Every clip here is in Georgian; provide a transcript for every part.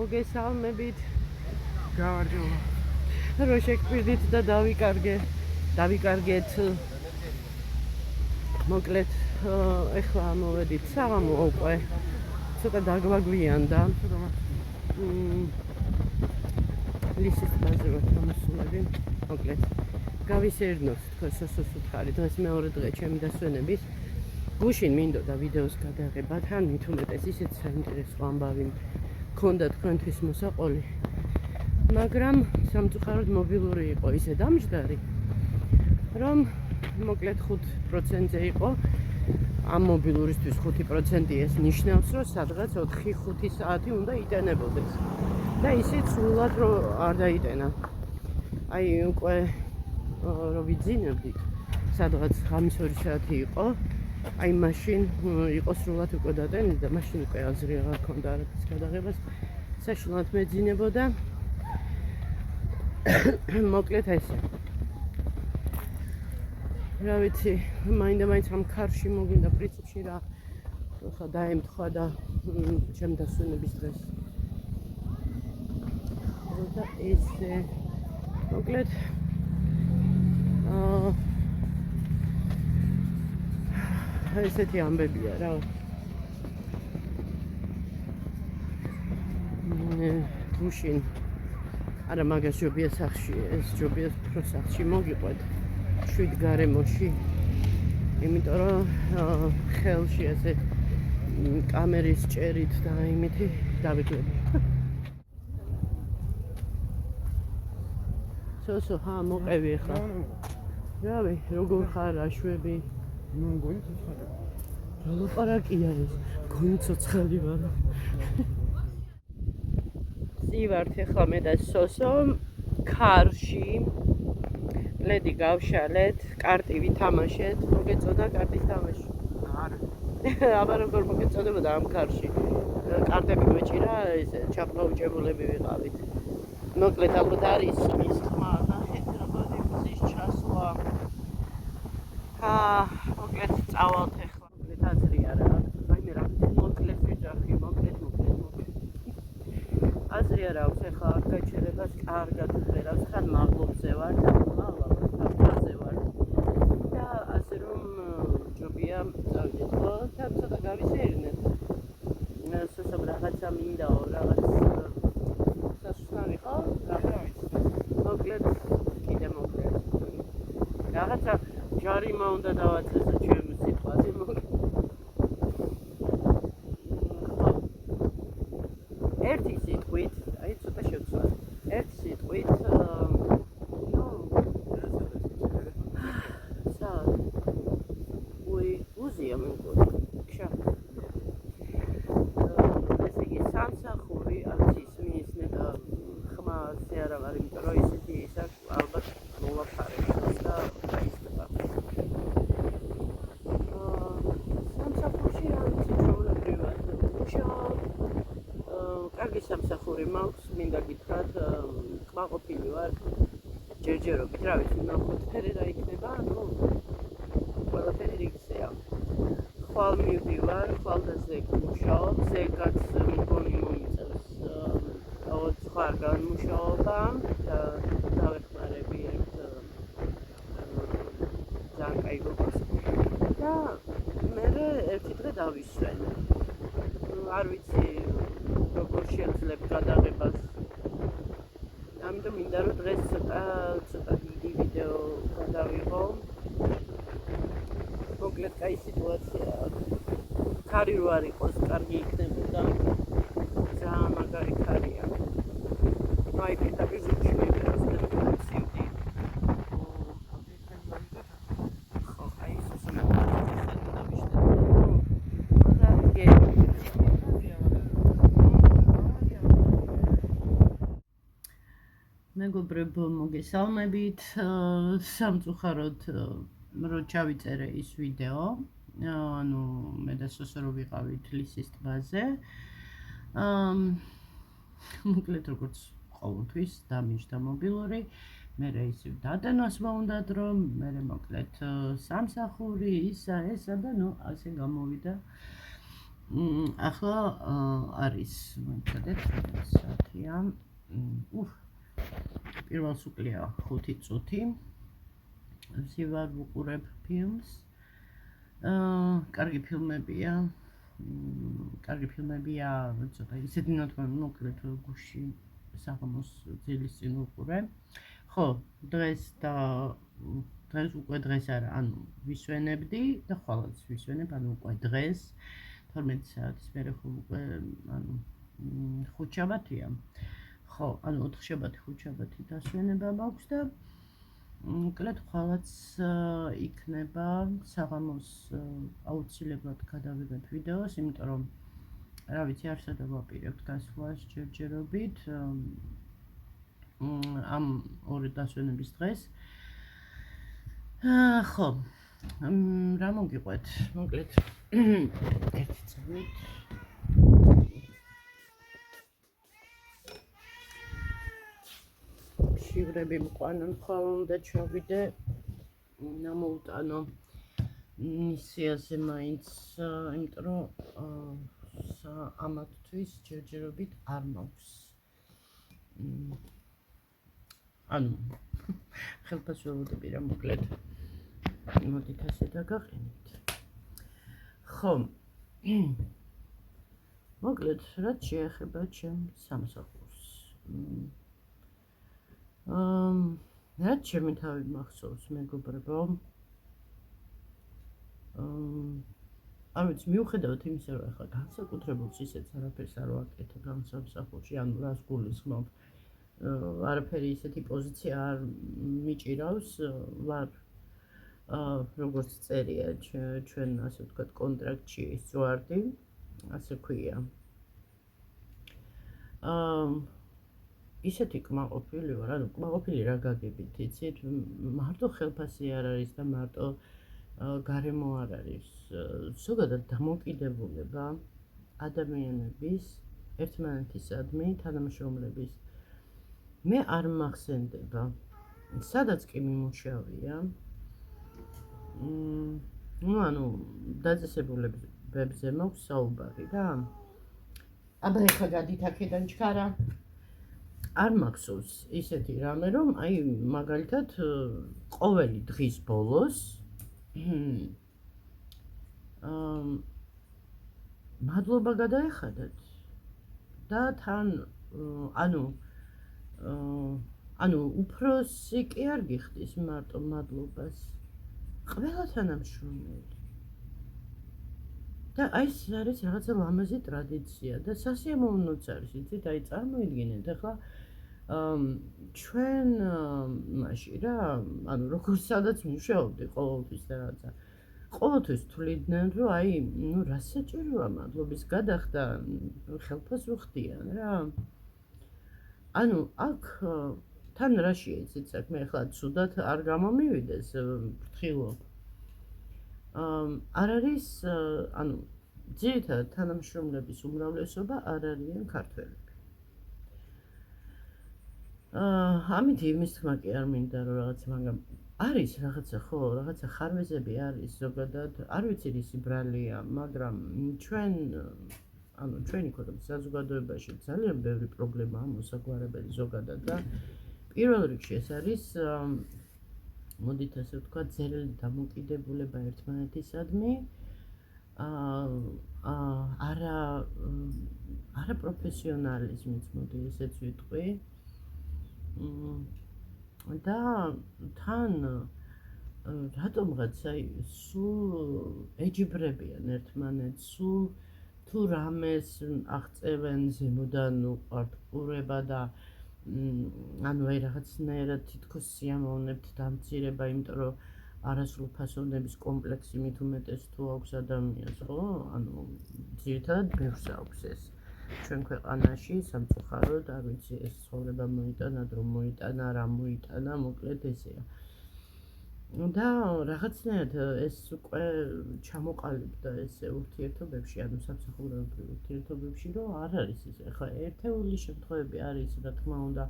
მოგესალმებით. გავარჯობა. რო შეგვიდით და დავიკარგეთ. მოკლედ ეხლა მოვედით საღამო უკვე. ცოტა დაგვაგვიანდა. ლისის ბაზე ვარ გამოსულები. მოკლედ გავისერნოთ თქვენ სასუსუთხარი. დღეს მეორე დღე ჩემი დასვენების. გუშინ მინდოდა ვიდეოს გადაღება, თან მით უმეტეს ისეთ საინტერესო ამბავი მქონდა თქვენთვის მოსაყოლი. მაგრამ სამწუხაროდ მობილური იყო ისე დამჯდარი, რომ მოკლედ 5%-ზე იყო. ამ მობილურისთვის 5% ეს ნიშნავს, რომ სადღაც 4-5 საათი უნდა იტენებოდეს. და ისიც სრულად რომ არ დაიტენა. აი უკვე რომ ვიძინებდით, სადღაც 5-2 საათი იყო. აი მაშინ იყო სრულად უკვე დატენილი და მაშინ უკვე აზრი აღარ ჰქონდა არაფრის გადაღებას. საშინლად მეძინებოდა. მოკლედ ესე. რა ვიცი, მაინდა-მაინც ამ ქარში მოგვინდა პრინციპში რა ხა დაემთხვა და ჩემ დასვენების დღეს. და ესე მოკლედ ესეთი ამბებია რა. გუშინ არა მაგას ჯობია სახში, ეს ჯობია უფრო სახში მოგიყვეთ 7 გარემოში. იმიტომ რომ ხელში ასე კამერის ჭერით და იმითი დავიკლები. სოსო, მოყევი ახლა. რავი, როგორ ხარ, აშვები? მგონი ცოცხალი. რა ლაპარაკია ეს? მგონი ცოცხალი ვარ. ვართ ახლა მე და სოსო ქარში. ლედი გავშალეთ, კარტი ვითამაშეთ. მოგეწონა კარტის თამაში? არა. აბა როგორ მოგეწოდებოდა ამ ქარში? კარტები გვეჭირა, ესე ჩაფლაუჭებულები ვიყავით. მოკლედ ალბათ არის ის ხმა და შეძრაბადი მზის ჩასვლა. მოკლედ წავალთ ახლა. მოკლედ აზრია რა. აი მე რა მოკლედ ვიძახი, მოკლედ. აზრია რა აქვს ახლა არ გაჩერებას კარგად ვღერავს, თან მაღლობზე ვარ და მაღლობზე ვარ. და ასე რომ ჯობია წავიდეთ ხო? თან ცოტა გავისეირნეთ. სოსომ რაღაცა მინდაო, რაღაც სასუსტარი ხო? რა ვიცი. მოკლედ კიდე მოკლედ. რაღაცა ჯარიმა უნდა დავაწესო ჩემი სიტყვაზე. ერთი სიტყვით, აი ცოტა შევცვალე. ერთი სიტყვით, უზია მეგონა. ქშა. ესე იგი სამსახური არის მისმე და ხმაზე არა ვარ, იმიტომ რომ ისეთი ისა ალბათ მოვაფარებს და აისდება. სამსახურში რა ვიცი, ჩვეულებრივად მუშაობ. კარგი სამსახური მაქვს, მინდა გითხრათ, კმაყოფილი ვარ. ჯერჯერობით, რა ვიცი, ნახოთ ფერი რა იქნება, ყველაფერი რიგზეა. ხვალ მივდივარ, ხვალ და ზეგ მუშაობ, ზეგაც მგონი მომიწევს სხვაგან მუშაობა და დავეხმარები ერთ ძალიან კაი გოგოს და მე ერთი დღე დავისვენე. არ ვიცი როგორ შევძლებ გადაღებას. ამიტომ მინდა რომ დღეს ცოტა დიდი ვიდეო გადავიღო. მოკლედ კაი სიტუაცია. ქარი რო არ იყოს, კარგი იქნებოდა. ძალიან მაგარი ქარია. აი პირდაპირ ზურგში მივიღებს და მივცივდი. ხო, აი სოსო მეგობრებო, მოგესალმებით. სამწუხაროდ რო ჩავიწერე ის ვიდეო, ანუ მე და სოსო რო ვიყავით ლისის ტბაზე. მოკლედ როგორც ყოველთვის დამიჯდა მობილური, მე ისევ დატენას მოუნდათ, რომ მე მოკლედ სამსახური, ისა და ასე გამოვიდა. ახლა არის მოიცადეთ საათია. პირველს უკლია 5 წუთი. ვარ ვუყურებ ფილმს. კარგი ფილმებია. ცოტა ისეთი ნათქვამი მოკლედ გუში საღამოს ძილის წინ ვუყურე. ხო, დღეს უკვე დღეს არა, ანუ ვისვენებდი და ხვალაც ვისვენებ, ანუ უკვე დღეს 12 საათის მერე ხომ უკვე ანუ ხუთშაბათია. ხო, ანუ 4 შაბათი, 5 შაბათი დასვენება მაქვს და მოკლედ ხვალაც იქნება საღამოს აუცილებლად გადავიღებ ვიდეოს, იმიტომ რომ რა ვიცი, არ სადავაპირებთ გასვლას ჯერჯერობით ამ ორი დასვენების დღეს. ხო, რა მოგიყვეთ, მოკლედ ერთი წამით შივრები მყვანან ხოლმე ჩავიდე ნამოუტანო მისიაზე მაინც, იმიტომ რომ ამათთვის ჯერჯერობით არ მაქვს. ანუ ხელფასველოდები რა მოკლედ. მოდით ასე დაგაყენით. ხო. მოკლედ, რაც შეეხება ჩემ სამსახურს. რაც ჩემი თავი მახსოვს, მეგობრებო. არ ვიცი, მიუხედავად იმისა, რომ ახლა განსაკუთრებულს ისეც არაფერს არ ვაკეთებ ამ სამსახურში, ანუ რას გულისხმობ. არაფერი ისეთი პოზიცია არ მიჭირავს, ვარ როგორც წერია ჩვენ ასე ვთქვათ კონტრაქტში ვარდი, ასე ქვია. ისეთი კმაყოფილი ვარ, ანუ კმაყოფილი რა გაგებით, იცით, მარტო ხელფასი არ არის და მარტო გარემო არ არის. ზოგადად დამოკიდებულება ადამიანების ერთმანეთისადმი თანამშრომლების მე არ მახსენდება. სადაც კი მიმუშავია. ანუ დაწესებულებებზე მაქვს საუბარი რა. აბა ეხლა გადით აქედან ჩქარა. არ მახსოვს ისეთი რამე, რომ აი მაგალითად ყოველი დღის ბოლოს მადლობა გადაეხადათ და თან ანუ უფროსი კი არ გიხდის მარტო მადლობას. ყველა თანამშრომელი. და აი ეს არის რაღაცა ლამაზი ტრადიცია და სასიამოვნოც არის, იცით, აი წარმოიდგინეთ ახლა ჩვენ მაშინ რა, ანუ როგორც სადაც მუშაობდი ყოველთვის და რაღაცა ყოველთვის თვლიდნენ, რომ აი, ნუ რა საჭიროა მადლობის გადახდა, ხელფას უხდიან რა. ანუ აქ თან რაშია იცით საქმე, ახლა ცუდად არ გამომივიდეს, ვფრთხილობ. არ არის, ანუ ძირითადად თანამშრომლების უმრავლესობა არ არიან ქართველები. ამით იმის თქმა კი არ მინდა, რომ რაღაცა მაგრამ არის რაღაცა ხო, რაღაცა ხარვეზები არის ზოგადად, არ ვიცი რისი ბრალია, მაგრამ ჩვენი ქვეყნის საზოგადოებაში ძალიან ბევრი პრობლემაა მოსაგვარებელი ზოგადად და პირველ რიგში ეს არის მოდით ასე ვთქვათ, ძელელი დამოკიდებულება ერთმანეთისადმი, არა პროფესიონალიზმიც, მოდი ესეც ვიტყვი. და თან რატომღაც აი სულ ეჯიბრებიან ერთმანეთს, სულ თუ რამეს აღწევენ ზემოდან უყვართ ყურება და ანუ აი რაღაცნაირად თითქოს სიამოვნებთ დამცირება, იმიტომ რომ არასრულფასოვნების კომპლექსი მით უმეტეს თუ აქვს ადამიანს, ხო? ანუ ძირითადად ბევრს აქვს ეს. ჩვენ ქვეყანაში სამწუხაროდ, არ ვიცი, ეს ცხოვრება მოიტანა, დრო მოიტანა, რა მოიტანა, მოკლედ ესეა. და რაღაცნაირად ეს უკვე ჩამოყალიბდა ესე ურთიერთობებში, ანუ სამსახურებრივ ურთიერთობებში, რომ არ არის ეს. ახლა ერთეული შემთხვევები არის, რა თქმა უნდა,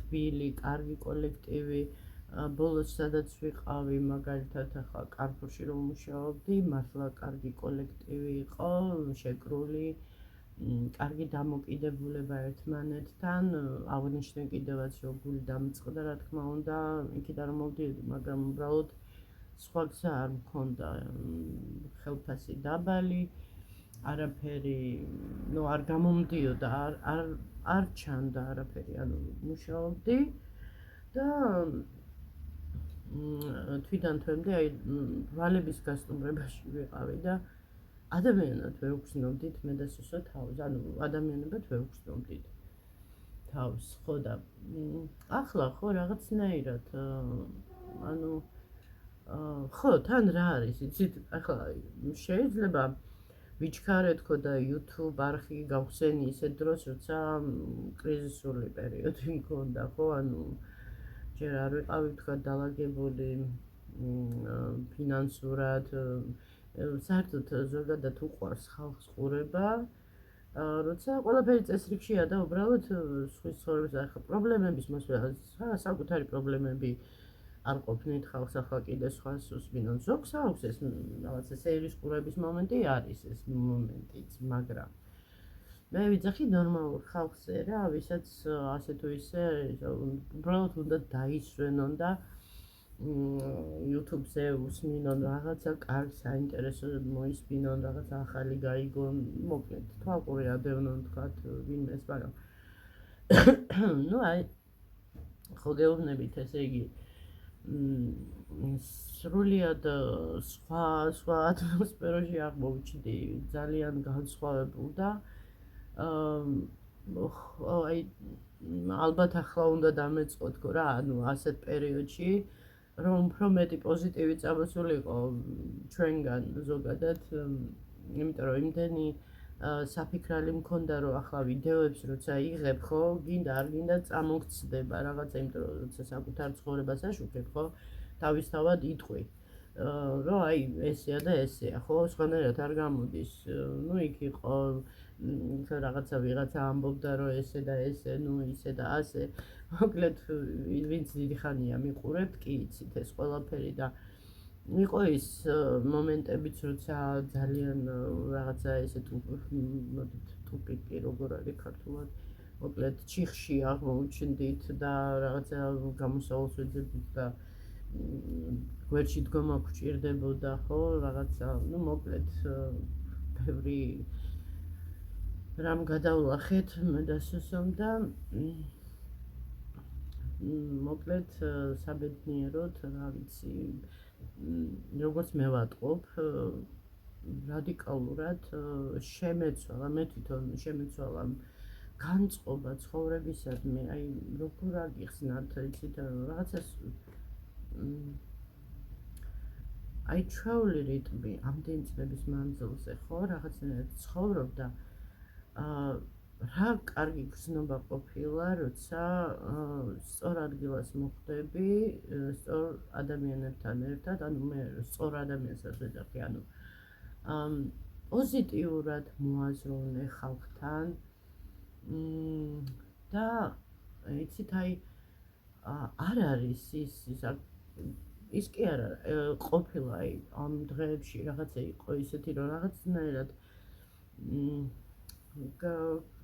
თბილი, კარგი კოლექტივი, ბოლოს სადაც ვიყავი, მაგალითად ახლა კარფურში რომ მუშაობდი, მართლა კარგი კოლექტივი იყო, შეკრული, კარგი დამოკიდებულება ერთმანეთთან, აღნიშნე კიდევაც რომ გული დამწყდა, რა თქმა უნდა, იქიდან რომ მოვდიოდი, მაგრამ უბრალოდ სხვა გზა არ მქონდა, ხელფასი დაბალი, არაფერი, არ გამომდიოდა, არ ჩანდა არაფერი, ანუ მუშაობდი და თვიდან თვემდე აი ვალების გასტუმრებაში ვიყავი და ადამიანად ვერ ვგრძნობდით მე და სუსო თავს, ანუ ადამიანებად ვერ ვგრძნობდით თავს, ხო და ახლა ხო რაღაცნაირად ანუ ხო, თან რა არის, იცით, ახლა შეიძლება ვიჩქარეთ ხო და YouTube არხი გავხსენი ისეთ დროს, როცა კრიზისული პერიოდი მქონდა, ხო, ანუ ჯერ არ ვიყავი თქვა დალაგებული ფინანსურად, საერთოდ ზოგადად უყვარს ხალხს ყურება, როცა ყველაფერი წესრიგშია და უბრალოდ სხვის ცხოვრების ახლა პრობლემების მოსვლა, საკუთარი პრობლემები არ ყოფნით ხალხს ახლა კიდე სხვა სუსმინონ ზოგს აქვს ეს რაღაცა სეირის ყურების მომენტი არის ეს მომენტიც, მაგრამ მე ვიძახი ნორმალურ ხალხზე რა, ვისაც ასე თუ ისე უბრალოდ უნდა დაისვენონ და YouTube-ზე უსმინონ რაღაცა კარგ საინტერესო მოისმინონ, რაღაცა ახალი გაიგონ, მოკლედ თვალყური ადევნონ თქვათ ვინმეს, მაგრამ ნუ აი ხო გეუბნებით, ესე იგი სრულიად სხვა ატმოსფეროში არ მოვჩდი, ძალიან განსხვავებულ და აი ალბათ ახლა უნდა დამეწყო თქო რა, ანუ ასეთ პერიოდში რომ უფრო მეტი პოზიტივი წამოსულიყო ჩვენგან ზოგადად, იმიტომ რომ იმდენი საფიქრალი მქონდა რომ ახლა ვიდეოებს როცა იღებ ხო, გინდა არ გინდა წამოგცდება რაღაცა, იმიტომ რომ როცა საკუთარ ცხოვრებას აშუქებ ხო, თავისთავად იტყვი რომ აი ესეა და ესეა ხო, სხვანაირად არ გამოდის, ნუ იქ იყო რაღაცა ვიღაცა ამბობდა რომ ესე და ესე, ნუ ისე და ასე, მოკლედ ვინც დიდი ხანია მიყურებთ, კი იცით ეს ყველაფერი და იყო ის მომენტებიც, როცა ძალიან რაღაცა ესე ტუპიკი როგორ არის ქართულად, მოკლედ ჩიხში აღმოუჩნდით და რაღაცა გამოსავალს ვეძებდით და გვერდში დგომა გვჭირდებოდა, ხო, რაღაცა, ნუ მოკლედ ბევრი რამ გადავლახეთ მე და სუსომ და მოკლედ საბედნიეროდ, რა ვიცი, როგორც მე ვატყობ, რადიკალურად შემეცვალა, მე თვითონ შემეცვალა განწყობა ცხოვრებისადმი, აი როგორ აგიხსნათ, იცით, რაღაცას აი ჩვეული რიტმი ამდენი წლების მანძილზე, ხო, რაღაცნაირად ცხოვრობ და რა კარგი გრძნობა ყოფილა, როცა სწორ ადგილას მოხვდები, სწორ ადამიანებთან ერთად, ანუ მე სწორ ადამიანს არ ვეძახი, ანუ პოზიტიურად მოაზროვნე ხალხთან და იცით, აი არ არის ის კი არა ყოფილა აი ამ დღეებში რაღაცა იყო ისეთი რომ რაღაცნაირად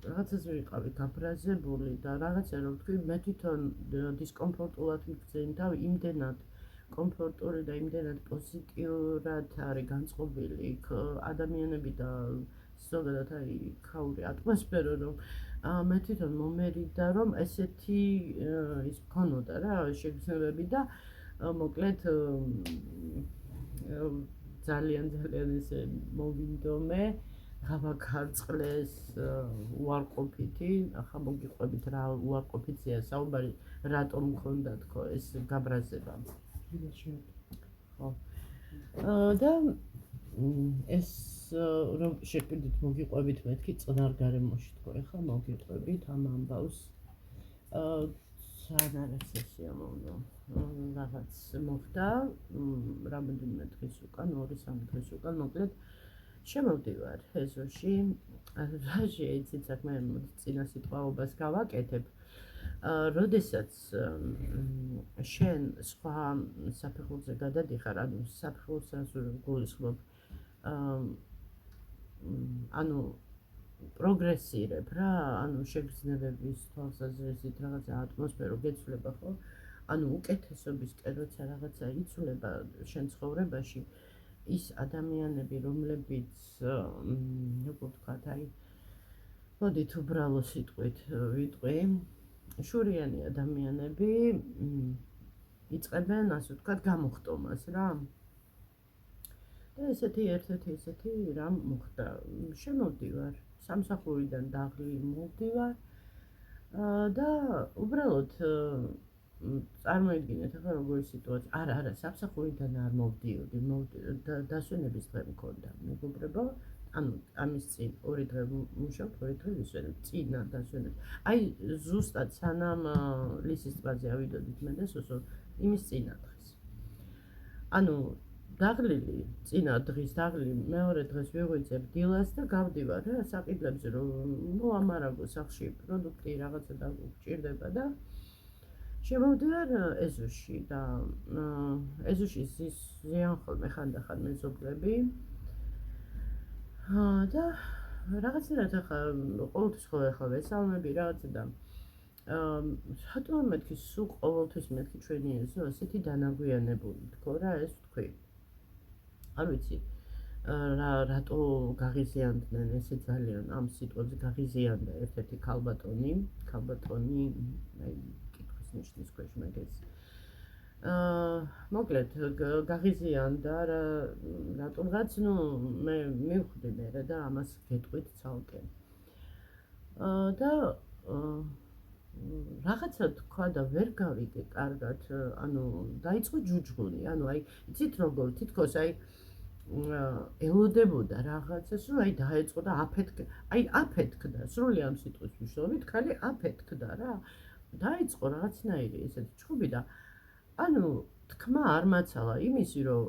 რაღაცაზე ვიყავი გაბრაზებული და რაღაცა რომ თქვი მე თვითონ დისკომფორტულად მივქცევი თავი, იმდენად კომფორტული და იმდენად პოზიტიურად არის განწყობილი იქ ადამიანები და ზოგადად აი ქაური ატმოსფერო, რომ მე თვითონ მომერიდა რომ ესეთი ის მქონოდა რა შეგრძნებები და მოკლედ ძალიან ესე მოვინდომე, გავაქარწყლეს უარყოფითი, ახლა მოგიყვებით რა უარყოფითია საუბარი, რატომ მქონდა თქო ეს გაბრაზება. ხო. და ეს რომ შეგვიდით მოგიყვებით მეთქი წნარ გარემოში თქო, ეხლა მოგიყვებით ამ ამბავს. სან არის სესია მომდო. რაღაც მოხდა, რამდენიმე დღის უკან, 2-3 დღის უკან, მოკლედ შემოვდივარ ეზოში. რაშია იცით საქმე, წინა სიტყვაობას გავაკეთებ. როდესაც შენ სხვა საფეხურზე გადადიხარ, ანუ საფეხურს გულისხმობ, ანუ პროგრესირებ რა, ანუ შეგრძნებების თვალსაზრისით რაღაცა ატმოსფერო გეცვლება ხო? ანუ უკეთესობისკენ როცა რაღაცა იცვლება შენ ცხოვრებაში, ის ადამიანები, რომლებიც როგორ ვთქვათ, აი მოდით უბრალო სიტყვით ვიტყვი, შურიანი ადამიანები იწყებენ, ასე ვთქვათ, გამოხტომას რა. და ესეთი ერთ-ერთი ესეთი რამ მოხდა. შემოვდივარ, სამსახურიდან დაღლილ მოვდივარ და უბრალოდ წარმოიდგინეთ ახლა როგორი სიტუაცია. არა, სამსახურიდან არ მოვდიოდი, დასვენების დღე მქონდა, მეგობრებო. ანუ ამის წინ 2 დღე ვმუშაობ, 2 დღე ვისვენებ, წინა დასვენებს. აი ზუსტად სანამ ლისის ტბაზე ავიდოდით მე და სოსო, იმის წინა დღეს. ანუ დაღლილი, წინა დღის დაღლილი, მეორე დღეს ვიღვიძებ დილას და გავდივარ რა საყიდლებზე, რომ მოამარაგო სახლში პროდუქტი რაღაცა და გჭირდება და შემოვდივარ ეზოში და ეზოში ზიან ხოლმე ხანდახან მეზობლები და რაღაცნაირად ახლა ყოველთვის ხო ვესალმები რაღაცა და რატომ მეთქი სულ ყოველთვის მეთქი ჩვენი ეზო ასეთი დანაგვიანებული თქო რა ეს თქვი არ ვიცი რატო გაღიზიანდნენ ესე ძალიან ამ სიტყვებზე გაღიზიანდა ერთ-ერთი ქალბატონი აი კითხვის ნიშნის ქვეშ მაგეს მოკლედ გაღიზიანდა რატომღაც ნუ მე მივხვდი მე და ამას გეტყვით ცალკე და რაღაცა თქვა და ვერ გავიგე კარგად ანუ დაიწყო ჯუჯღუნი ანუ აი იცით როგორ თითქოს აი ელოდებოდა რაღაცას რომ აი დაეწყო და აფეთქდა სრული ამ სიტყვის მნიშვნელობით ხალი აფეთქდა რა დაიწყო რაღაცნაირი ესეთი ჩხუბი და ანუ თქმა არ მაცალა იმისი რომ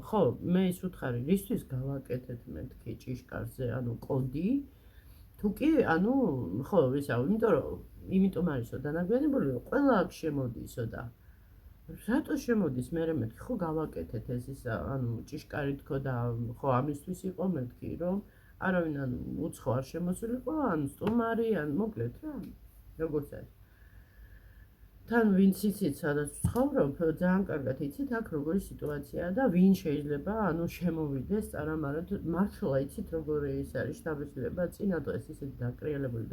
ხო მე ის ვუთხარი რისთვის გავაკეთეთ მეთქი ჭიშკარზე ანუ კოდი თუკი ანუ ხო ვისაუბრე იმიტომ არისო დანაგვიანებული რომ ყველა აქ შემოდისო და რატო შემოდის მე მეთქი ხო გავაკეთეთ ეს ის ანუ ჭიშკარი თქო და ხო ამისთვის იყო მეთქი რომ არავინ ანუ უცხო არ შემოსულიყო ან სტუმარი ან მოკლედ რა როგორც არის თან ვინც იცით სადაც ცხოვრობ ძალიან კარგად იცით აქ როგორი სიტუაციაა და ვინ შეიძლება ანუ შემოვიდეს წარამარად მართლა იცით როგორი ის არის შთაბეჭდილება წინა დღეს ისეთი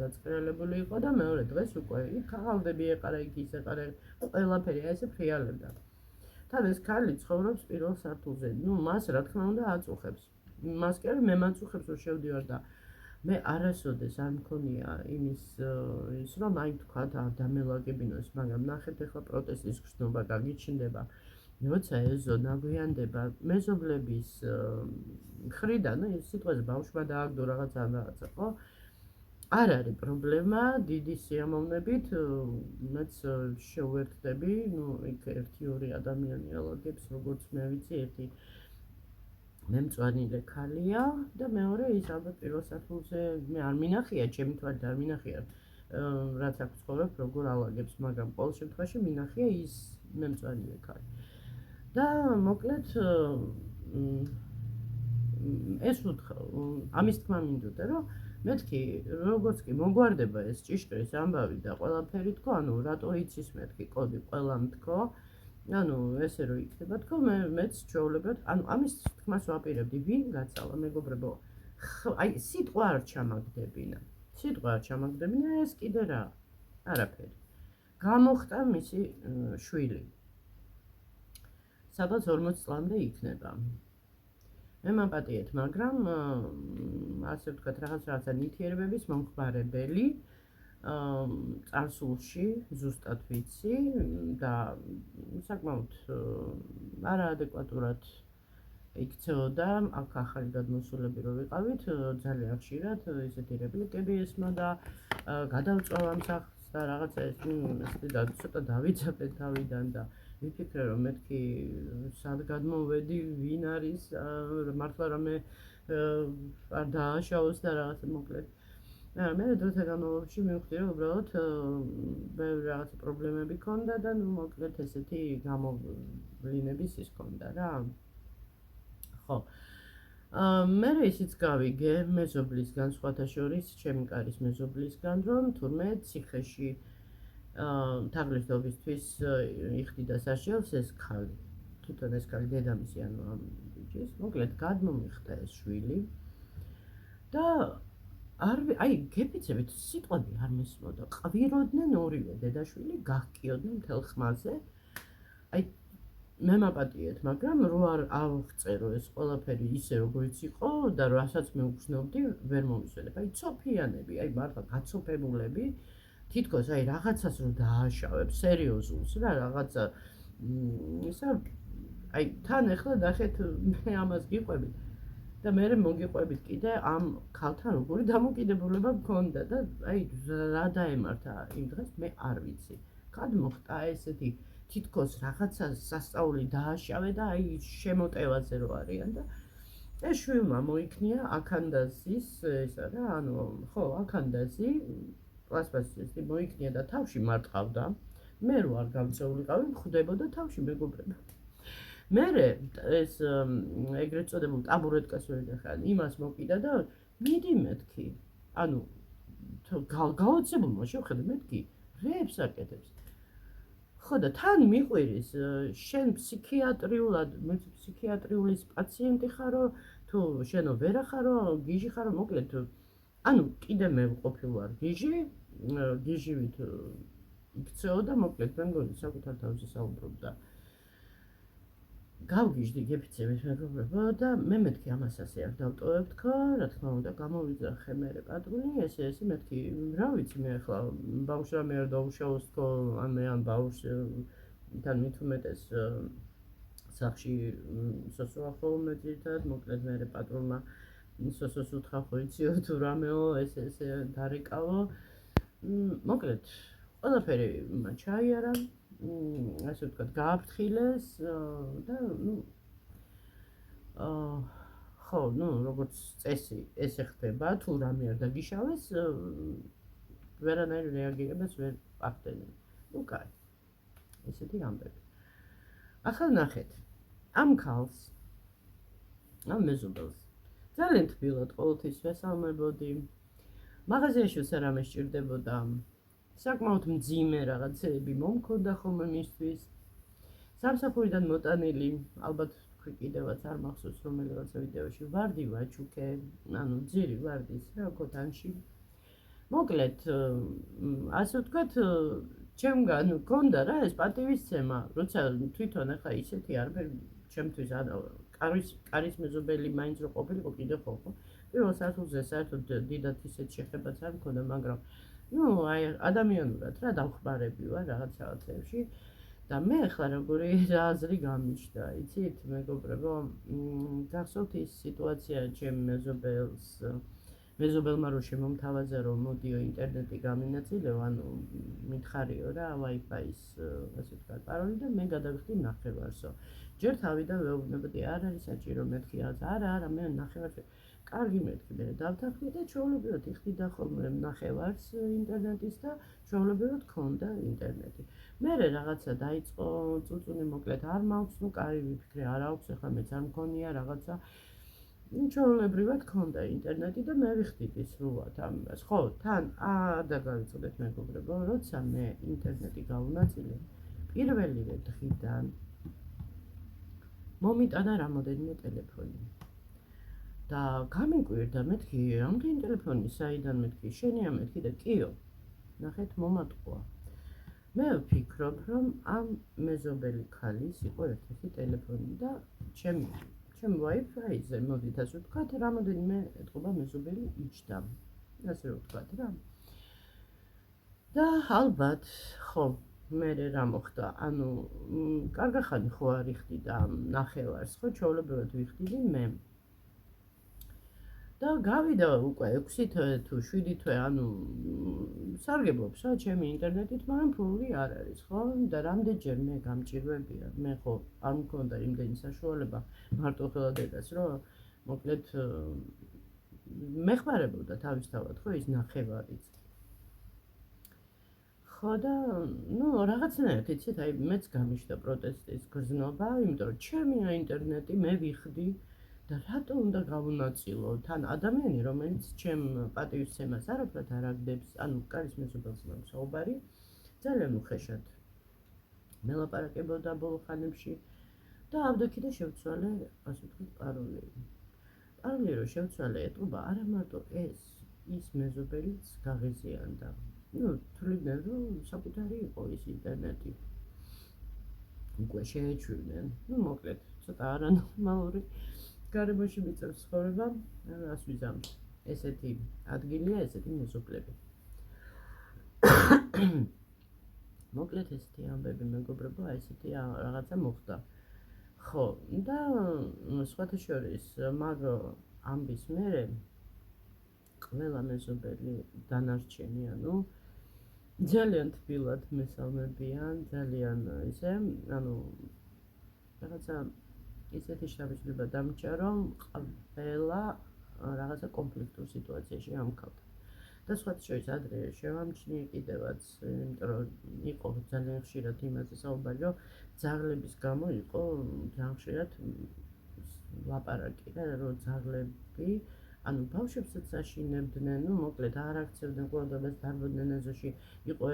დაწყრიალებული იყო და მეორე დღეს უკვე იქ ხალდები ეყარა იქ ის ეყარა ყველაფერი ესე ფრიალებდა თან ეს ქალი ცხოვრობს პირველ სართულზე ნუ მას რა თქმა უნდა აწუხებს მას კი არა მე მაწუხებს რომ შევდივარ და მე არასოდეს არ მქონია იმის ის რომ აი თქვა და დამელაგებინოს მაგრამ ნახეთ ახლა პროტესტის გრძნობა გაგიჩნდება როცა ეზო ნაგვიანდება მეზობლების მხრიდან ის სიტყვაზე ბავშვმა დააგდო რაღაცა ხო არ არის პრობლემა დიდი სიამოვნებით მეც შევერთდები ნუ იქ 1-2 ადამიანი ალაგებს როგორც მე ვიცი ერთი მე მწვანილე ქალია და მეორე ის ალბათ პირველ სართულზე მე არ მინახია ჩემი თვალით არ მინახია რაც აქ ცხოვრობ როგორ ალაგებს მაგრამ ყოველ შემთხვევაში მინახია ის მე მწვანილე ქალი და მოკლედ ეს ამის თქმა მინდოდა რომ მეთქი როგორც კი მოგვარდება ეს ჭიშკრის ამბავი და ყველაფერი თქო ანუ რატო იცის მეთქი კოდი ყველამ თქო ანუ ესე რო იქნება თქო მეც ჩვეულებრივად ანუ ამის თქმას ვაპირებდი ვინ გაცალა მეგობრებო აი სიტყვა არ ჩამაგდებინა ეს კიდე რა არაფერი გამოხტა მისი შვილი სადაც 40 წლამდე იქნება მე მაპატიეთ მაგრამ ასე ვთქვათ რაღაცა ნივთიერებების მომხმარებელი წარსულში ზუსტად ვიცი და საკმაოდ არაადეკვატურად იქცეოდა აქ ახალი გადმოსულები რო ვიყავით ძალიან ხშირად ესეთი რეპლიკები ესმა და გადავწვავ ამ სახლს და რაღაცა ეს და ცოტა დავიძაბე თავიდან და ვიფიქრე რომ მეთქი სად გადმოვედი ვინ არის მართლა რამე არ დააშავოს და რაღაცა მოკლედ მე დროთა განმავლობაში მივხვდი რომ უბრალოდ ბევრი რაღაცა პრობლემები ქონდა და ნუ მოკლედ ესეთი გამოვლინების ის ქონდა რა. ხო. მე ისიც გავიგე მეზობლისგან სხვათა შორის ჩემი კარის მეზობლისგან რომ თურმე ციხეში თაღლითობისთვის იხდიდა საშიელს ეს ქალი. თვითონ ეს ქალი დედამისი ანუ ამ ბიჭის მოკლედ გადმომიხდა ეს შვილი და აი გეფიცებით სიტყვები არ მესმოდა. ყვიროდნენ ორივე დედაშვილი გაგკიოდნენ მთელ ხმაზე. აი მე მაპატიეთ, მაგრამ რო არ ავღწერო ეს ყველაფერი ისე როგორც იყო და რასაც მე უგრძნობდი, ვერ მომისვენებ. აი ცოფიანები, აი მართლა გაცოფებულები, თითქოს აი რაღაცას რო დააშავებ, სერიოზულს რა, რაღაცა ისა აი თან ახლა ნახეთ მე ამას გიყვებით და მე მოგიყვებით კიდე ამ ქალთან როგორი დამოკიდებულება მქონდა და აი რა დაემართა იმ დღეს მე არ ვიცი. გადმოხტა ესეთი თითქოს რაღაცა სასწაული დააშავე და აი შემოტევაზე რო არიან და ეს შვილმა მოიქნია აქანდაზის ესა რა ანუ ხო აქანდაზი პლასპასი მოიქნია და თავში მარტყავდა მე რო არ გამწეულიყავი მხვდებოდა თავში მეგობრებო მერე ეს ეგრეთ წოდებულ ტაბურეტკას ვერ ეხან იმას მოკიდა და მიდი მეთქი ანუ გაოცებულმა შევხედე მეთქი რებს აკეთებს ხო და თან მიყვირის შენ ფსიქიატრიულად ფსიქიატრიულის პაციენტი ხარო თუ შენო ვერა ხარო გიჟი ხარო მოკლედ ანუ კიდე მე ვყოფილ ვარ გიჟივით იქცეოდა მოკლედ მე მგონი საკუთარ თავზე საუბრობდა გავგიჟდი გეფიცებით მეგობრებო და მე მეთქი ამას ასე არ დავტოვებ თქო რა თქმა უნდა გამოვიძახე მე პატრონი ესე მეთქი რა ვიცი მე ახლა ბავშვს რამე არ დაუშავოს თქო ან ბავშვს თან მით უმეტეს სახში სოსოა ხოლმე ძირითადად მოკლედ მე პატრონმა სოსოს უთხრა ხო იციო თუ რამეო ესე დარეკავო მოკლედ ყველაფერი ჩაიარა ასე ვთქვათ, გააფრთხილეს და ხო, როგორც წესი ესე ხდება, თუ რამე არ დაგიშავეს, ვერანაირ რეაგირებას ვერ ახდენენ. კაი. ესეთი ამბები. ახლა ნახეთ. ამ ქალს, ამ მეზობელს ძალიან თბილად ყოველთვის ვესალმებოდი. მაღაზიაში რამე სჭირდებოდა საკმაოდ მძიმე რაღაცები მომქონდა ხოლმე მისთვის. სამსახურიდან მოტანილი, ალბათ თქვი კიდევაც არ მახსოვს რომელიღაცა ვიდეოში ვარდი ვაჩუკე, ანუ ძირი ვარდის რა ქოთანში. მოკლედ, ასე ვთქვათ, ჩემგან მქონდა რა ეს პატივისცემა, როცა თვითონ ახლა ისეთი არაფერი ჩემთვის კარის მეზობელი მაინც რო ყოფილიყო კიდე ხო. პირველ სართულზე საერთოდ დიდად ისეთ შეხებაც არ მქონდა, მაგრამ აი ადამიანურად რა დავხმარები ვარ რაღაცებში და მე ახლა როგორი აზრი გამიჩნდა, იცით მეგობრებო, გახსოვთ ის სიტუაცია ჩემ მეზობელმა რო შემომთავაზა რომ მოდიო ინტერნეტი გამინაწილეო, ანუ მითხარიო რა Wi-Fi-ის ასე ვთქვათ პაროლი და მე გადავიხდი ნახევარსო. ჯერ თავიდან ვეუბნებოდი არ არის საჭირო მეთქი არა მე ნახევარს კარგი მეთქი მე დავთანხმდი და ჩვეულებრივად იხდიდა ხოლმე ნახევარს ინტერნეტის და ჩვეულებრივად ქონდა ინტერნეტი. მერე რაღაცა დაიწყო წუწუნი მოკლედ არ მაქვს, კარი ვიფიქრე არ აქვს, ახლა მეც არ მქონია რაღაცა ჩვეულებრივად ქონდა ინტერნეტი და მე ვიხდიდი სრულად ამას. ხო, თან და გავიწოდეთ მეგობრებო, როცა მე ინტერნეტი გავუნაწილე პირველივე დღიდან მომიტანა რამოდენიმე ტელეფონი. და გამიკვირდა მეთქი რამდენი ტელეფონი საიდან მეთქი შენია მეთქი და კიო ნახეთ მომატყუა მე ვფიქრობ რომ ამ მეზობელი ქალის იყო ერთ-ერთი ტელეფონი და ჩემი Wi-Fi-ზე მოდით ასე ვთქვათ რამოდენიმე ეთყობა მეზობელი იჯდა ასე ვთქვათ რა და ალბათ ხო მე რა მოხდა ანუ კარგახანი ხო არ იხდიდა ნახევარს ხო ჩვეულებრივად ვიხდიდი მე და გავიდა უკვე 6 თვე თუ 7 თვე ანუ სარგებლობს რა ჩემი ინტერნეტით, მაგრამ ფული არ არის, ხო? და რამდენჯერ მე გამჭირვებია, მე ხო არ მქონდა იმდენი საშუალება მარტო ხელადებას, რომ მოკლედ მეხმარებოდა თავისთავად, ხო, ის ნახევარიც. ხო და ნუ რაღაცნაირად იცით, აი მეც გამიშდა პროტესტის გრძნობა, იმიტომ რომ ჩემია ინტერნეტი, მე ვიხდი და რატო უნდა გავუნაწილო თან ადამიანი, რომელიც ჩემ პატივისცემას არაფრად არ აგდებს, ანუ კარის მეზობელს მაქვს საუბარი, ძალიან უხეშად მელაპარაკებოდა ბოლო ხანებში და ავდექი და შევცვალე, ასე ვთქვით, პაროლი. პაროლი რომ შევცვალე, ეტყობა არა მარტო ეს, ის მეზობელიც გაღიზიანდა. ნუ თვლიდნენ რომ საკუთარი იყო ის ინტერნეტი. უკვე შეეჩვივნენ. ნუ მოკლედ, ცოტა არანორმალური გარემოში მიწევს ცხოვრება, რას ვიზამთ. ესეთი ადგილია, ესეთი მეზობლები. მოკლედ ესეთი ამბები მეგობრებო, აი ესეთი რაღაცა მოხდა. ხო, და სხვათა შორის მაგ ამბის მერე ყველა მეზობელი დანარჩენი, ანუ ძალიან თბილად მესალმებიან, ძალიან ისე, ანუ რაღაცა ისეთი შთაბეჭდილება დამჭა, რომ ყველა რაღაცა კონფლიქტურ სიტუაციაში ამქავდა. და სხვათა შორის ადრე შევამჩნიე კიდევაც, იმიტომ რომ იყო ძალიან ხშირად იმაზე საუბარი, რომ ძაღლების გამო იყო ძალიან ხშირად ლაპარაკი რა, რომ ძაღლები ანუ ბავშვებსაც აშინებდნენ, ნუ მოკლედ არ აქცევდნენ ყურადღებას, დარბოდნენ ეზოში, იყო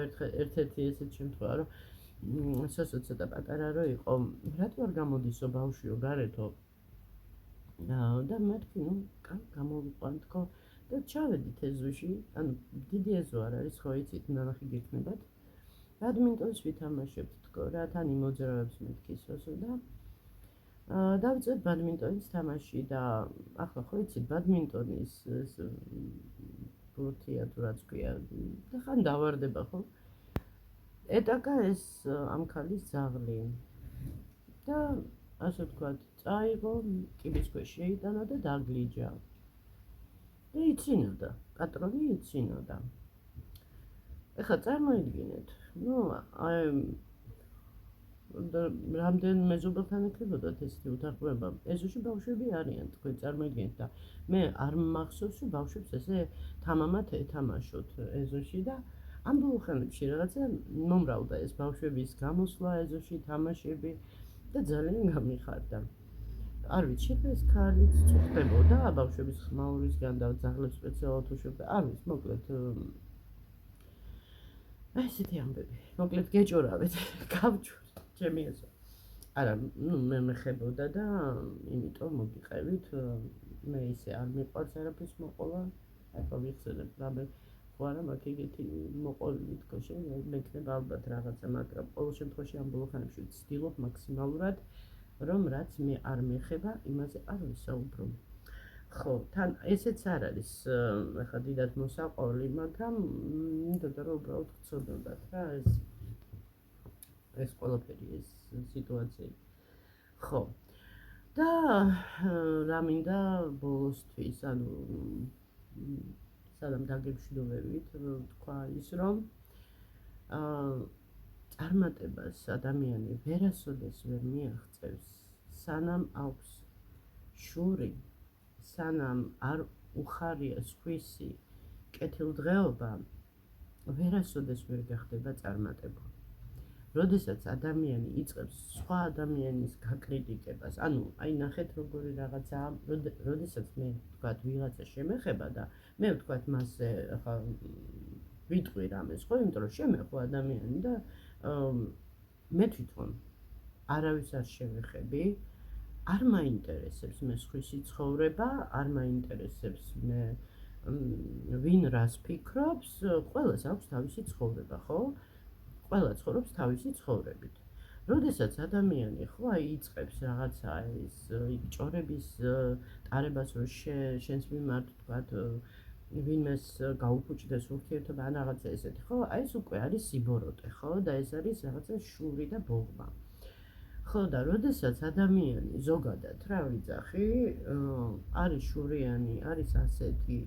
ერთ-ერთი ესეთი შემთხვევა, რომ სოსო ცოტა პატარა რო იყო, რატო არ გამოდისო ბავშვიო გარეთო? და მეთქი, ნუ გამოვიყვანთ თქო და ჩავედით ეზოში, ანუ დიდი ეზო არ არის, ხო იცით, ნანახი გიქნებათ. ბადმინტონს ვითამაშებთ თქო რა, თან იმოძრავებს მეთქი სოსო და დავიწყეთ ბადმინტონის თამაში და ახლა ხო იცით ბადმინტონის ბურთია თუ რაც ქვია და ხან დავარდება ხო? ეტაკა ეს ამ ქალის ძაღლი და ასე ვთქვათ, წაიღო, კიბის ქვეშ შეიტანა და დაგლიჯა. და იცინოდა, პატრონი იცინოდა. ეხლა წარმოიდგინეთ, ნუ აი რამდენ მეზობელთან ეკრიბოდათ ესეთი უთანხმოება. ეზოში ბავშვები არიან, თქვენ წარმოიდგინეთ და მე არ მახსოვს, რომ ბავშვებს ესე თამამად ეთამაშოთ ეზოში და ამ ბოლო ხანებში რაღაცა მომრავლდა ეს ბავშვების გამოსვლა ეზოში, თამაშები და ძალიან გამიხარდა. არ ვიცი, ეს ქალიც წუხდებოდა ბავშვების ხმაურისგან და ძაღლებს სპეციალურად უშვებდა. არ ვიცი, მოკლედ აი ესეთი ამბები. მოკლედ გეჭორავეთ, გავჩვენე ჩემი ეზო. არა, ნუ მე მეხებოდა და იმიტომ მოგიყევით, მე ისე არ მიყვარს არაფრის მოყოლა. ახლა ვიხსენებ, რამე ხო არა მაქვს ეგეთი მოყოლილი თქო მექნება ალბათ რაღაცა, მაგრამ ყოველ შემთხვევაში ამ ბოლო ხანებში ვცდილობ მაქსიმალურად, რომ რაც მე არ მეხება, იმაზე არ ვისაუბრო. ხო, თან ესეც არ არის ახლა დიდად მოსაყოლი, მაგრამ მინდოდა რომ უბრალოდ გწოდებათ რა ეს ყველაფერი, ეს სიტუაცია. ხო. და რა მინდა ბოლოსთვის, ანუ სადამ დაგებშდოვებით, თქვა ის რომ წარმატებას ადამიანი ვერასოდეს ვერ მიაღწევს, სანამ აქვს შური, სანამ არ უხარია სხვისი კეთილდღეობა, ვერასოდეს ვერ გახდება წარმატებული. როდესაც ადამიანი იწყებს სხვა ადამიანის გაკრიტიკებას, ანუ აი ნახეთ როგორი რაღაცაა, როდესაც მე ვთქვათ ვიღაცა შემეხება და მე ვთქვათ მასზე ახლა ვიტყვი რამეს, ხო, იმიტომ რომ შემეხო ადამიანი და მე თვითონ არავის არ შევეხები, არ მაინტერესებს მე სხვისი ცხოვრება, არ მაინტერესებს მე ვინ რას ფიქრობს, ყველას აქვს თავისი ცხოვრება, ხო? ყველა ცხოვრობს თავისი ცხოვრებით. როდესაც ადამიანი ხო აი იწყებს რაღაცა ის ჭორების ტარებას, რომ შენს მიმართ თქვათ ვინმეს გაუფუჭდეს ურთიერთობა ან რაღაცა ესეთი, ხო? აი ეს უკვე არის სიბოროტე, ხო? და ეს არის რაღაცა შური და ბოღმა. ხო და როდესაც ადამიანი ზოგადად რა ვიძახი, არის შურიანი, არის ასეთი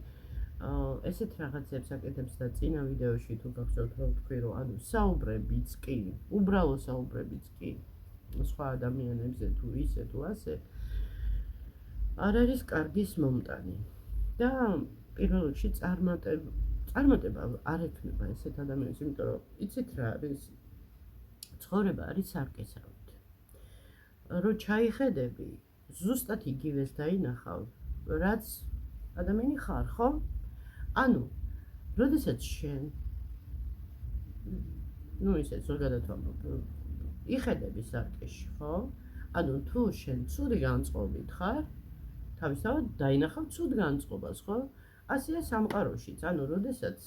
ესეთ რაღაცებს აკეთებს და წინა ვიდეოში თუ გახსოვთ რომ ვთქვი რომ ანუ საუბრებიც კი, უბრალო საუბრებიც კი სხვა ადამიანებზე თუ ისე თუ ასე არ არის კარგის მომტანი. და პირველ რიგში წარმატება არ ექნება ესეთ ადამიანს, იმიტომ რომ იცით რა არის ცხოვრება არის სარკესავით. რო ჩაიხედები, ზუსტად იგივეს დაინახავ, რაც ადამიანი ხარ, ხო? ანუ, როდესაც შენ ისე ზოგადად ვამბობ, იხედები სარკეში, ხო? ანუ თუ შენ ცუდი განწყობით ხარ, თავისთავად დაინახავ ცუდ განწყობას, ხო? ასეა სამყაროშიც, ანუ როდესაც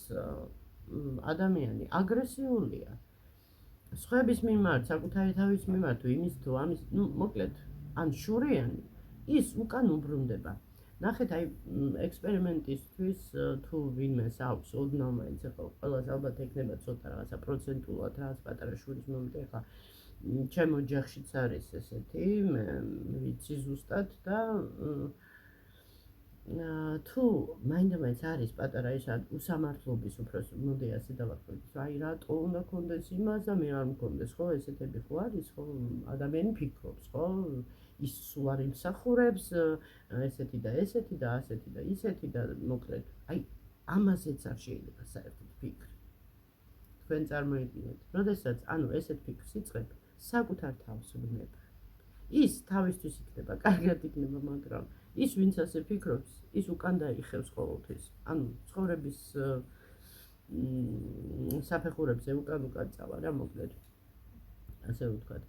ადამიანი აგრესიულია სხვების მიმართ, საკუთარი თავის მიმართ, თუ იმის თუ ამის, მოკლედ, ან შურიანი, ის უკან უბრუნდება. ნახეთ, აი ექსპერიმენტისთვის თუ ვინმეს აქვს ოდნავ მაინც ახლა ყველას ალბათ ექნება ცოტა რაღაცა პროცენტულად რაღაც პატარა შურის მომენტი ახლა ჩემ ოჯახშიც არის ესეთი, მე ვიცი ზუსტად და თუ მაინდა-მაინც არის პატარა ის უსამართლობის უფრო მოდი ასე დავარქვით, აი რატო უნდა კონდეს იმას და მე არ მქონდეს, ხო, ესეთები ხო არის, ხო, ადამიანი ფიქრობს, ხო, ის სულ არ იმსახურებს, ესეთი და ასეთი და ისეთი და მოკლედ, აი ამაზეც არ შეიძლება საერთოდ ფიქრი. თქვენ წარმოიდგინეთ, როდესაც ანუ ესეთ ფიქრს იწყებ, საკუთარ თავს ვნებ. ის თავისთვის იქნება, კარგად იქნება, მაგრამ ის ვინც ასე ფიქრობს, ის უკან დაიხევს ყოველთვის. ანუ ცხოვრების საფეხურებზე უკან წავა რა მოკლედ. ასე ვთქვათ.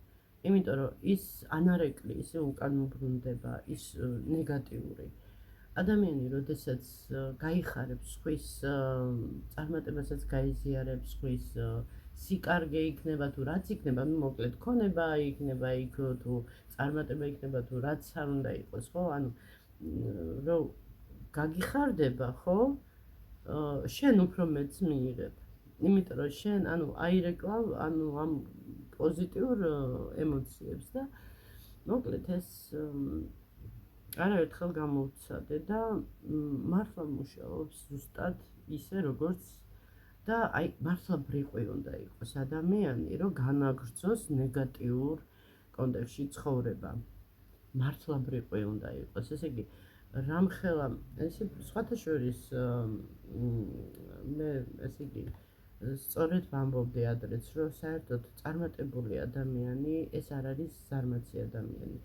იმიტომ რომ ის ანარეკლი ისე უკან უბრუნდება, ის ნეგატიური. ადამიანი, როდესაც გაიხარებს სხვის წარმატებასაც გაიზიარებს, სხვის სიკარგე იქნება თუ რაც იქნება, მოკლედ ქონება იქნება იქ თუ წარმატება იქნება თუ რაც არ უნდა იყოს, ხო? ანუ რომ გაგიხარდება, ხო? შენ უფრო მეც მიიღებ. იმიტომ რომ შენ, ანუ აირეკლავ, ანუ ამ პოზიტიურ ემოციებს და მოკლედ ეს არაერთხელ გამოვცადე და მართლა მუშაობს ზუსტად ისე როგორც და აი მართლა ბრიყვი უნდა იყოს ადამიანი, რომ განაგრძოს ნეგატიურ კონტექსტში ცხოვრება. მართლა ბრიყვი უნდა იყოს, ესე იგი რამხელა ესე სხვათა შორის მე ესე იგი სწორედ ვამბობდი ადრეც, რომ საერთოდ წარმატებული ადამიანი ეს არ არის ზარმაცი ადამიანი.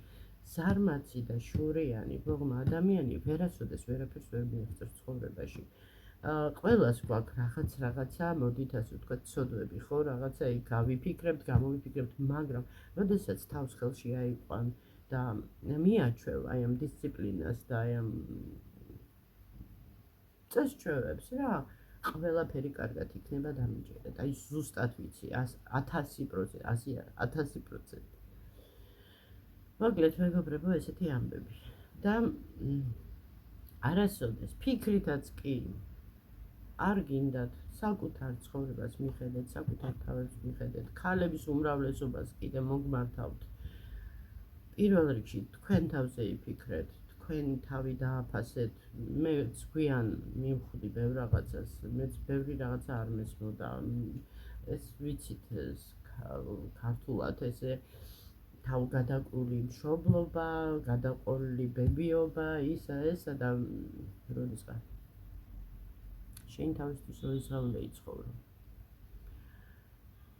ზარმაცი და შურიანი, ბողმა ადამიანი ვერასოდეს ვერაფერს ვერ მიაღწევს ცხოვრებაში. ყველას გვაქვს რაღაცა, მოდით ასე ვთქვათ, ცოდვები, ხო, რაღაცა იქ გავიფიქრებთ, გამოვიფიქრებთ, მაგრამ როდესაც თავს ხელში აიყვან და მიაჩვევ აი ამ დისციპლინას და აი ამ წესჩვევებს რა, ყველაფერი კარგად იქნება დამიჯერეთ. აი ზუსტად ვიცი, 1000%, 1000%. მოკლედ მეგობრებო, ესეთი ამბები. და არასოდეს ფიქრითაც კი არ გინდათ საკუთარ ცხოვრებას მიხედეთ, საკუთარ თავებს მიხედეთ, ქალების უმრავლესობას კიდე მოგმართავთ. პირველ რიგში თქვენ თავზე იფიქრეთ, თქვენი თავი დააფასეთ. მეც გვიან მივხვდი ბევრ რაღაცას, მეც ბევრი რაღაცა არ მესმოდა. ეს ვიცით ქართულად ესე თავგადაკული მშობლობა, გადაყოლილი ბებიობა, ისა ესა და როდესაც შენ თავისთვის როისავლე იცხოვრო.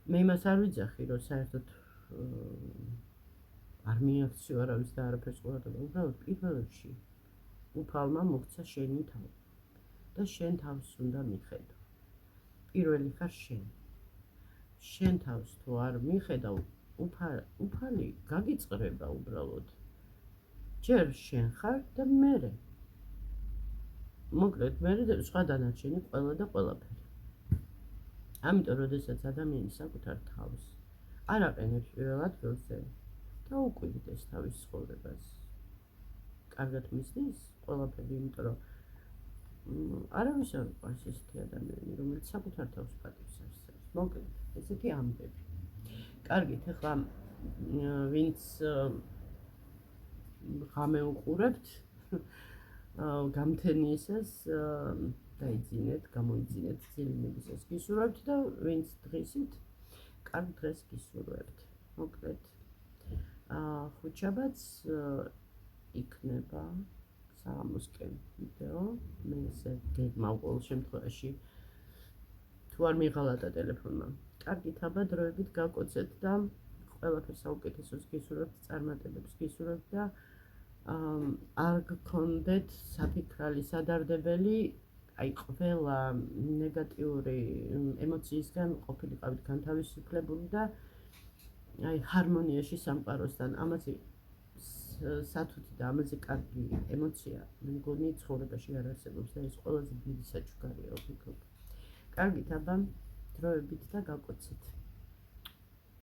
მე იმას არ ვიძახი, რომ საერთოდ არ მიაქციო არავის და არაფერს ყურადღება, უბრალოდ პირველ რიგში უფალმა მოგცა შენი თავი და შენ თავს უნდა მიხედო. პირველი ხარ შენ. შენ თავს თუ არ მიხედავ, უფალი გაგიწყრება უბრალოდ. ჯერ შენ ხარ და მერე. მოკლედ მერე სხვა დანარჩენი ყველა და ყველაფერი. ამიტომ როდესაც ადამიანი საკუთარ თავს არ აყენებს პირველ ადგილზე და უკვირდეს თავის ცხოვრებას. კარგად მისდის ყველაფერი, იმიტომ რომ არავის არ უყვარს ესეთი ადამიანი, რომელიც საკუთარ თავს პატივს არსებს. მოკლედ, ესეთი ამბები. კარგით, ახლა ვინც ღამე უყურებთ, გამთენიისას დაიძინეთ, გამოიძინეთ ძილინებისას გისურვებთ და ვინც დღისით, კარგ დღეს გისურვებთ. მოკლედ, ხუთშაბათს იქნება საღამოსკენ ვიდეო. მე ესე გეგმავ ყოველ შემთხვევაში თუ არ მიღალატა ტელეფონმა. კარგით, აბა დროებით გაკოცეთ და ყველაფერს საუკეთესოს გისურვებთ, წარმატებებს გისურვებთ და არ გქონდეთ საფიქრალი, სადარდებელი, აი ყველა ნეგატიური ემოციისგან ყოფილიყავით განთავისუფლებული და აი ჰარმონიაში სამყაროსთან. ამაზე სათუთი და ამაზე კარგი ემოცია მე მგონი ცხოვრებაში არ არსებობს და ეს ყველაზე დიდი საჩუქარია ვფიქრობ. კარგით, აბა დროებით და გაკოცეთ.